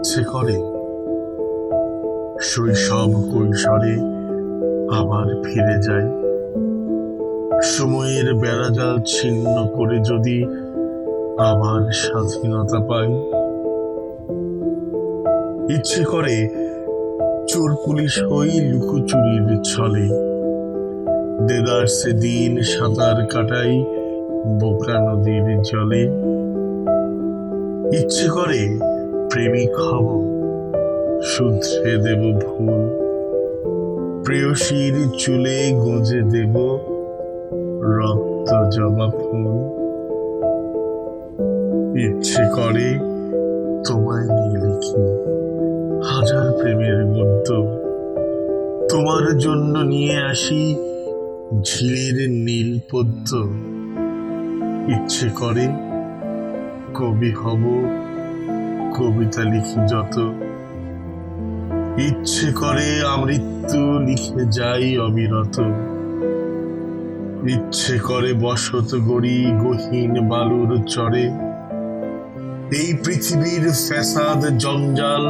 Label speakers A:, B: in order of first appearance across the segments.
A: ইচ্ছে করে শৈশব কৈশোরে আবার ফিরে যাই, সময়ের বেড়াজাল ছিন্ন করে যদি আবার স্বাধীনতা পাই। ইচ্ছে করে চোর পুলিশ হই লুকোচুরির ছলে, দেদারসে দিন সাঁতার কাটাই বোকা নদীর জলে। ইচ্ছে করে প্রেমিক হব, শুধরে দেব ভুল, প্রেয়সীর চুলে গুঁজে দেব রক্ত জবা ফুল। ইচ্ছে করে তোমায় নিয়ে লিখি হাজার প্রেমের গদ্য, তোমার জন্য নিয়ে আসি ঝিলের নীল পদ্ম। ইচ্ছে করে কবি হব, কবিতা লিখি যত, ইচ্ছে করে আমৃত্যু লিখে যাই অবিরত। ইচ্ছে করে বসত গড়ি গহীন বালুর চরে, এই পৃথিবীর ফ্যাসাদ জঞ্জাল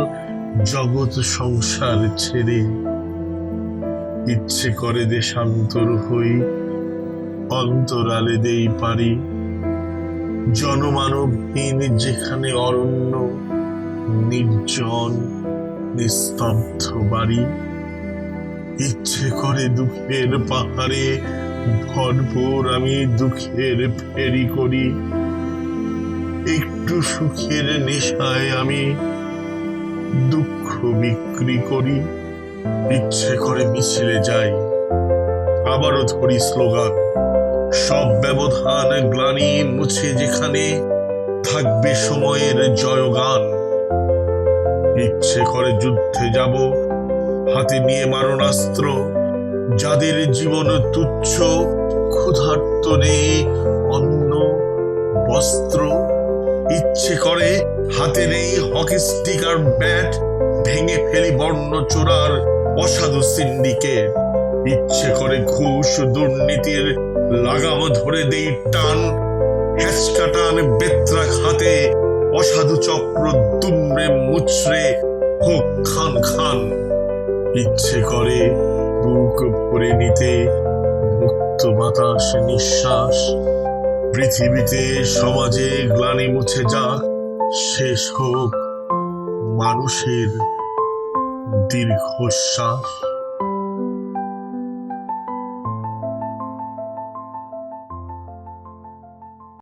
A: জগৎ সংসার ছেড়ে। ইচ্ছে করে দেশান্তর হই অন্তরালে দেই পারি, জনমানবহীন যেখানে অরণ্য নির্জন নিস্তব্ধ বাড়ি। ইচ্ছে করে দুঃখের পাহাড়ে ভরপুর আমি দুঃখের ফেরি করি, একটু সুখের নেশায় আমি দুঃখ বিক্রি করি। ইচ্ছে করে মিছিলে যাই, আবারও ধরি স্লোগান, সব ব্যবধান গ্লানি মুছে যেখানে থাকবে সময়ের জয়গান। ইচ্ছে করে যুদ্ধে যাব হাতে নিয়ে মারণাস্ত্র, যাদের জীবন তুচ্ছ, ক্ষুধার্ত নেই অন্ন বস্ত্র। ইচ্ছে করে হাতে নেই হকি স্টিক আর ব্যাট, ভেঙে ফেলি বর্ণ চোরার অসাধু সিন্ডিকেট। ইচ্ছে করে ঘুষ দুর্নীতির লাগাম ধরে দেই টান, হ্যাচকা টান বেত্রাক হাতে অসাধু চক্র দুমড়ে মুচড়ে হোক খান খান। ইচ্ছে করে বুক ভরে নিতে মুক্ত বাতাস নিঃশ্বাস, পৃথিবীতে সমাজে গ্লানি মুছে যাক, শেষ হোক মানুষের দীর্ঘশ্বাস।